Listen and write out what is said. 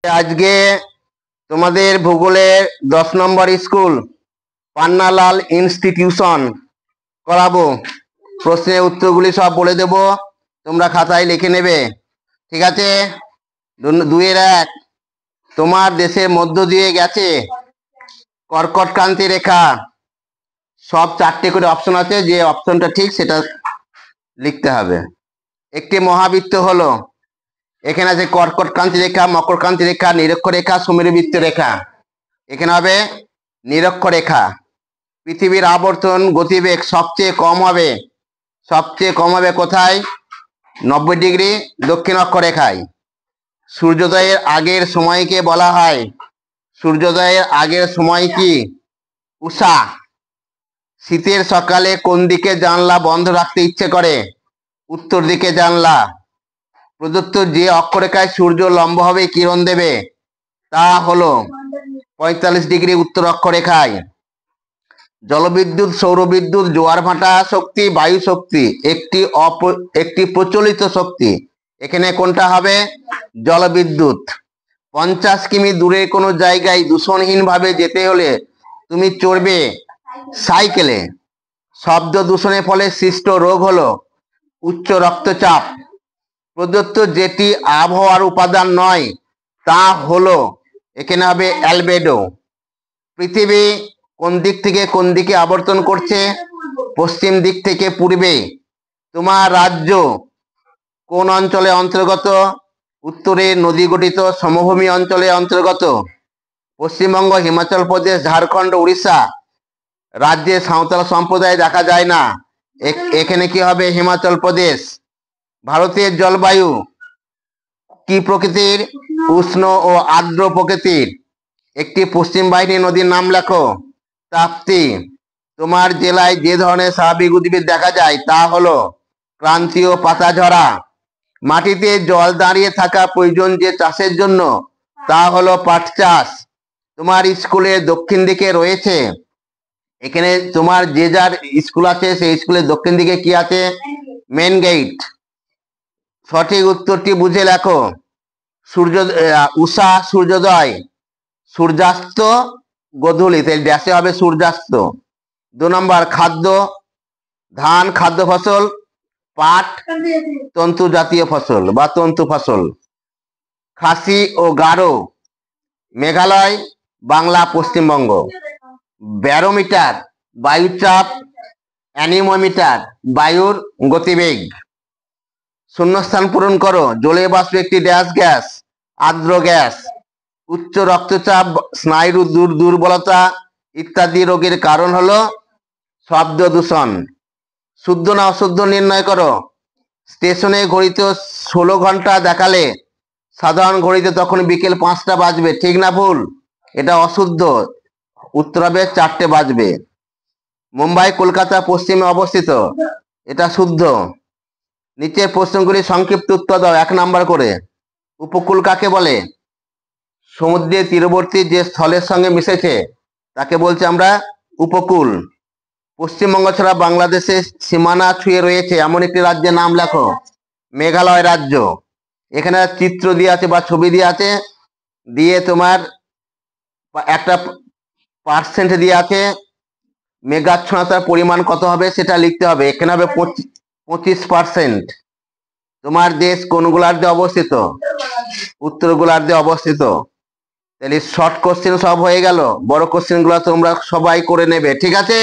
আজকে তোমাদের ভূগোলের 10 নম্বর স্কুল পান্নালাল ইনস্টিটিউশন করাবো। প্রশ্নের উত্তরগুলি সব বলে দেব, তোমরা খাতায় লিখে নেবে। ঠিক আছে? 2-1। তোমার দেশের মধ্য দিয়ে গেছে কর্কটক্রান্তি রেখা। সব 4টে করে অপশন আছে, যে অপশনটা ঠিক সেটা লিখতে হবে। একটি মহাবৃত্ত হলো, এখানে আছে কর্কটক্রান্তি রেখা, মকরক্রান্তি রেখা, নিরক্ষরেখা, সমীরবৃত্ত রেখা। এখানে হবে নিরক্ষরেখা। পৃথিবীর আবর্তন গতিবেগ সবচেয়ে কম হবে কোথায়? 90 ডিগ্রি দক্ষিণ অক্ষরেখায়। সূর্যোদয়ের আগের সময়কে বলা হয়, সূর্যোদয়ের আগের সময় কি? উষা। শীতের সকালে কোন দিকে জানলা বন্ধ রাখতে ইচ্ছে করে? উত্তর দিকে জানলা। প্রদত্ত যে অক্ষরেখায় সূর্য লম্বভাবে কিরণ দেবে তা হলো 45 ডিগ্রি উত্তর অক্ষরেখায়। জলবিদ্যুৎ, সৌরবিদ্যুৎ, জোয়ার ভাটা শক্তি, বায়ু শক্তি একটি প্রচলিত শক্তি। এখানে কোনটা হবে? জলবিদ্যুৎ। 50 কিমি দূরে কোনো জায়গায় দূষণহীন ভাবে যেতে হলে তুমি চড়বে সাইকেলে। শব্দ দূষণের ফলে সৃষ্ট রোগ হলো উচ্চ রক্তচাপ। প্রদত্ত যেটি আবহাওয়ার উপাদান নয় তা হলো, এখানে হবে অ্যালবেডো। পৃথিবী কোন দিক থেকে কোন দিকে আবর্তন করছে? পশ্চিম দিক থেকে পূর্বে। তোমার রাজ্য কোন অঞ্চলে অন্তর্গত? উত্তরে নদী গঠিত সমভূমি অঞ্চলে অন্তর্গত। পশ্চিমবঙ্গ, হিমাচল প্রদেশ, ঝাড়খণ্ড, উড়িষ্যা রাজ্যে সাঁওতাল সম্প্রদায় দেখা যায় না। এখানে কি হবে? হিমাচল প্রদেশ। ভারতের জলবায়ু কি প্রকৃতির? উষ্ণ ও আর্দ্র প্রকৃতির। একটি পশ্চিম বাহিনী নদীর নাম লেখো। তাপ্তি। তোমার জেলায় যে ধরনের স্বাভাবিক উদ্ভিদ দেখা যায় তা হলো ক্রান্তীয় পাতাঝরা। মাটিতে জল দাঁড়িয়ে থাকা প্রয়োজন যে চাষের জন্য তা হলো পাট চাষ। তোমার স্কুলের দক্ষিণ দিকে রয়েছে, এখানে তোমার যে যার স্কুল আছে সেই স্কুলের দক্ষিণ দিকে কি আছে? Main gate. সঠিক উত্তরটি বুঝে লেখো। উষা সূর্যোদয়, সূর্যাস্ত গোধূলি, তাই ড্যাশে হবে সূর্যাস্ত। 2 নম্বর খাদ্য, ধান খাদ্য ফসল, পাট তন্তু জাতীয় ফসল বা তন্তু ফসল। খাসি ও গারো মেঘালয়, বাংলা পশ্চিমবঙ্গ। ব্যারোমিটার বায়ুচাপ, অ্যানিমোমিটার বায়ুর গতিবেগ। শূন্যস্থান পূরণ করো। জলীয় বাষ্প একটি ড্যাশ গ্যাস, আর্দ্র গ্যাস। উচ্চ রক্তচাপ, স্নায়ুর দুর্বলতা ইত্যাদি রোগের কারণ হলো শব্দ দূষণ। শুদ্ধ না অশুদ্ধ নির্ণয় করো। স্টেশনে ঘড়িতে 16 ঘন্টা দেখালে সাধারণ ঘড়িতে তখন বিকেল 5টা বাজবে। ঠিক না ভুল? এটা অশুদ্ধ, উত্তর হবে 4টে বাজবে। মুম্বাই কলকাতা পশ্চিমে অবস্থিত, এটা শুদ্ধ। নিচের প্রশ্নগুলি সংক্ষিপ্ত উত্তর দাও 1 নাম্বার করে। উপকূল কাকে বলে? সমুদ্রের তীরবর্তী যে স্থলের সঙ্গে মিশেছে তাকে বলছে আমরা উপকূল। পশ্চিমবঙ্গ ছাড়া বাংলাদেশের সীমানা ছুঁয়ে রয়েছে এমন একটি রাজ্যের নাম লেখো। মেঘালয় রাজ্য। এখানে চিত্র দিয়ে আছে বা ছবি দিয়ে আছে, দিয়ে তোমার একটা পার্সেন্ট দিয়ে আছে, মেঘাচ্ছন্নতার পরিমাণ কত হবে সেটা লিখতে হবে। এখানে হবে 25%। তোমার দেশ কোন গোলার্ধে অবস্থিত? উত্তর গোলার্ধে অবস্থিত। তাহলে শর্ট কোশ্চেন সব হয়ে গেল, বড় কোশ্চেন গুলো তোমরা সবাই করে নেবে। ঠিক আছে?